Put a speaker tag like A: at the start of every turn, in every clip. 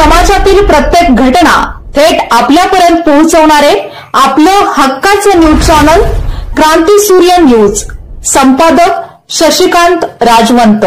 A: समाजातील प्रत्येक घटना थेट आपल्यापर्यंत पोहोचवणारे आपलं हक्काचं न्यूज चॅनल क्रांती सूर्य न्यूज। संपादक शशिकांत राजवंत।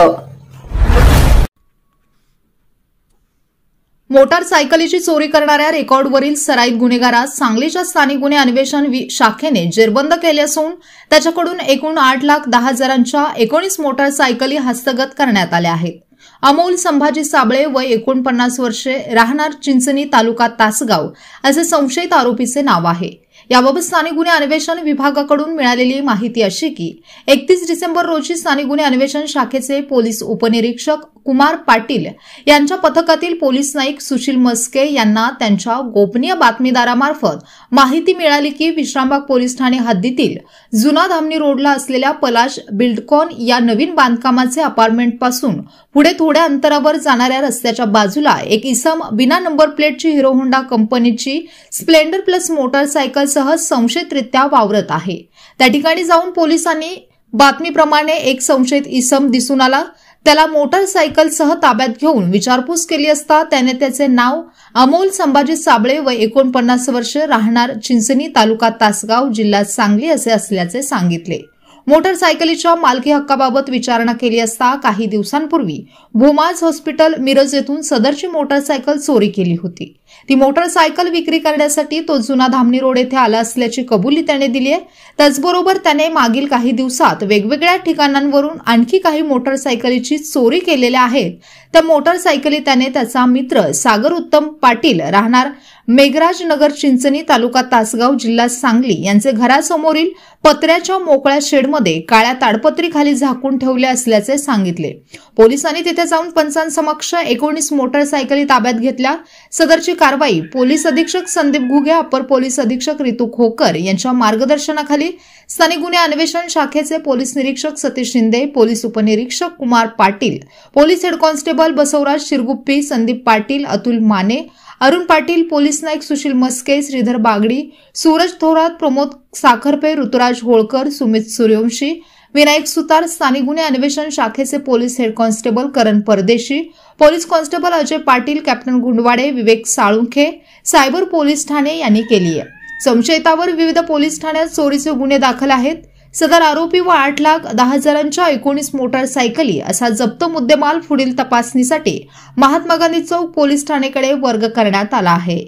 A: मोटारसायकलीची चोरी करणाऱ्या रेकॉर्डवरील सराईत गुन्हेगारास सांगलीच्या स्थानिक गुन्हे अन्वेषण शाखेने जेरबंद केले असून त्याच्याकडून एकूण 8,10,000च्या 19 मोटारसायकली हस्तगत करण्यात आल्या आहेत। अमोल संभाजी साबळे वय 49 वर्षे, राहणार चिंचणी, तालुका तासगाव असे संशयित आरोपीचे नाव आहे। याबाबत स्थानिक गुन्हे अन्वेषण विभागाकडून मिळालेली माहिती अशी की 31 डिसेंबर रोजी स्थानिक गुन्हे अन्वेषण शाखेचे पोलीस उपनिरीक्षक कुमार पाटील यांच्या पथकातील पोलीस नाईक सुशील मस्के यांना त्यांच्या गोपनीय बातमीदारामार्फत माहिती मिळाली की विश्रामबाग पोलीस ठाणे हद्दीतील जुना धामणी रोडला असलेल्या पलाश बिल्डकॉन या नवीन बांधकामाचे अपार्टमेंट पासून पुढे थोड्या अंतरावर जाणाऱ्या रस्त्याच्या बाजूला एक इसम बिना नंबर प्लेटची हिरो होंडा कंपनीची स्प्लेंडर प्लस मोटारसायकलसह संशयितरित्या वावरत आहे। त्या ठिकाणी जाऊन पोलिसांनी बातमीप्रमाणे एक संशयित इसम दिसून आला। त्याला मोटारसायकलसह ताब्यात घेऊन विचारपूस केली असता त्याने त्याचे नाव अमोल संभाजी साबळे वय 49 वर्षे, राहणार चिंचणी, तालुका तासगाव, जिल्हा सांगली असे असल्याचे सांगितले। मोटारसायकलीच्या मालकी हक्काबाबत विचारणा केली असता काही दिवसांपूर्वी भोमाज हॉस्पिटल मिरज येथून सदरची मोटारसायकल चोरी केली होती। ती मोटारसायकल विक्री करण्यासाठी तो जुना धामणी रोड येथे आला असल्याची कबुली त्याने दिली आहे। त्याचबरोबर त्याने मागील काही दिवसात वेगवेगळ्या ठिकाणांवरून आणखी काही मोटारसायकलीची चोरी केलेल्या आहेत। त्या मोटारसायकली त्याने त्याचा मित्र सागर उत्तम पाटील, राहणार मेघराज नगर, चिंचणी, तालुका तासगाव, जिल्हा सांगली यांचे घरासमोरील पत्र्याच्या मोकळ्या शेडमध्ये काळ्या ताडपत्रीखाली झाकून ठेवले असल्याचे सांगितले। पोलिसांनी तिथे जाऊन पंचांसमक्ष 19 मोटारसायकली ताब्यात घेतल्या। सदरची कारवाई पोलीस अधीक्षक संदीप घुगे, अपर पोलीस अधीक्षक रितू खोकर यांच्या मार्गदर्शनाखाली स्थानिक गुन्हे अन्वेषण शाखेचे पोलीस निरीक्षक सतीश शिंदे, पोलीस उपनिरीक्षक Kumar Patil, police head constable Basavaraj Shirguppi, Sandeep Patil, Atul Mane, Arun Patil, police Naik Sushil Maske, Shridhar Bagdi, Suraj Thorat, Pramod Sakharpe, Rituraj Holkar, Sumit Suryavanshi, Vinayak Sutar, स्थानिक गुन्हे अन्वेषण शाखेचे police head constable Karan Pardeshi, police constable Ajay Patil, captain Gundwade, Vivek Salunkhe, cyber police ठाणे यांनी केली आहे। संशयितावर विविध पोलीस ठाण्यात चोरीचे गुन्हे दाखल आहेत। सदर आरोपी व 8,10,000च्या 19 मोटारसायकली असा जप्त मुद्देमाल पुढील तपासणीसाठी महात्मा गांधी चौक पोलीस ठाणेकडे वर्ग करण्यात आला आहे।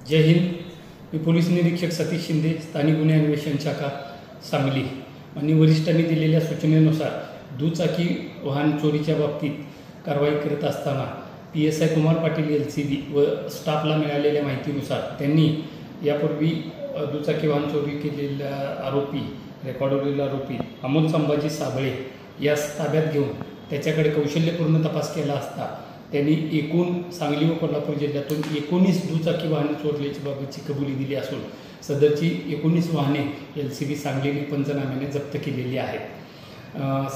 B: जय हिंद। मी पोलीस निरीक्षक सतीश शिंदे, स्थानिक गुन्हे अन्वेषण शाखा सांगली। आणि वरिष्ठांनी दिलेल्या सूचनेनुसार दुचाकी वाहन चोरीच्या बाबतीत कारवाई करत असताना PSI कुमार पाटील LCB व स्टाफला मिळालेल्या माहितीनुसार त्यांनी यापूर्वी दुचाकी वाहन चोरी केलेला आरोपी, रेकॉर्डवरील आरोपी अमोल संभाजी साबळे यास ताब्यात घेऊन त्याच्याकडे कौशल्यपूर्ण तपास केला असता त्यांनी एकूण सांगली व कोल्हापूर जिल्ह्यातून 19 दुचाकी वाहने चोरल्याची बाबतची कबुली दिली असून सदरची 19 वाहने LCB सांगलीने पंचनाम्याने जप्त केलेली आहेत।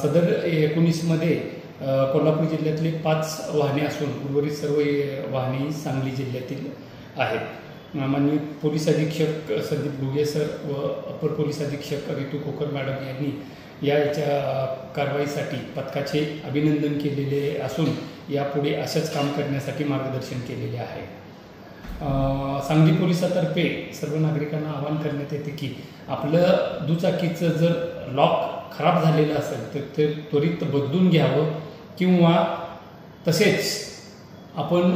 B: सदर 19 मध्ये कोल्हापूर जिल्ह्यातले 5 वाहने असून उर्वरित सर्व वाहने सांगली जिल्ह्यातील आहेत। माननीय पोलीस अधीक्षक संदीप घुगे सर व अपर पोलीस अधीक्षक रितू खोकर मॅडम यांनी याच्या कारवाईसाठी पथकाचे अभिनंदन केलेले असून यापुढे अशाच काम करण्यासाठी मार्गदर्शन केलेले आहे। सांगली पोलिसातर्फे सर्व नागरिकांना आवाहन करण्यात येते की आपलं दुचाकीचं जर लॉक खराब झालेलं असेल तर ते त्वरित बदलून घ्यावं किंवा तसेच आपण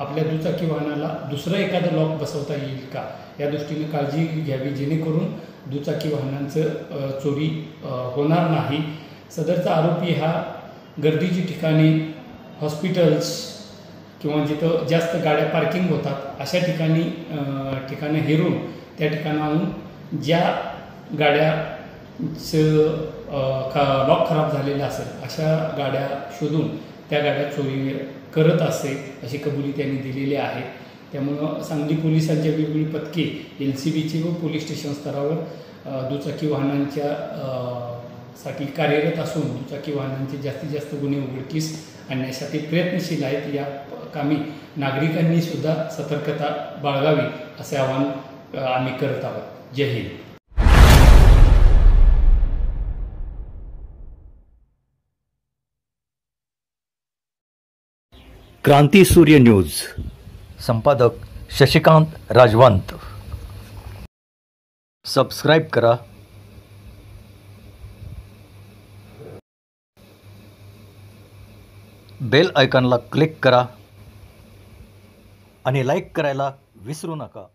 B: आपल्या दुचाकी वाहनाला दुसरं एखादं लॉक बसवता येईल का या दृष्टीने काळजी घ्यावी, जेणेकरून दुचाकी वाहनांचं चोरी होणार नाही। सदरचा आरोपी हा गर्दीची ठिकाणी, हॉस्पिटल्स किंवा जिथं जास्त गाड्या पार्किंग होतात अशा ठिकाणं हेरून त्या ठिकाणाहून ज्या गाड्याचं लॉक खराब झालेलं असेल अशा गाड्या शोधून त्या गाड्या चोरी करत असे अशी कबुली त्यांनी दिलेली आहे। त्यामुळं सांगली पोलिसांच्या वेगवेगळी पथके LCBची व पोलीस स्टेशन स्तरावर दुचाकी वाहनांच्या साठी कार्यरत असून दुचाकी वाहनांचे जास्तीत जास्त गुन्हे उघडकीस आणण्यासाठी प्रयत्नशील आहेत। या कामी नागरिकांनी सुद्धा सतर्कता बाळगावी असे आवाहन आम्ही करत आहोत। जय हिंद।
C: क्रांती सूर्य न्यूज, संपादक शशिकांत राजवंत. सबस्क्राईब करा, बेल आयकॉनला क्लिक करा आणि लाईक करायला विसरू नका.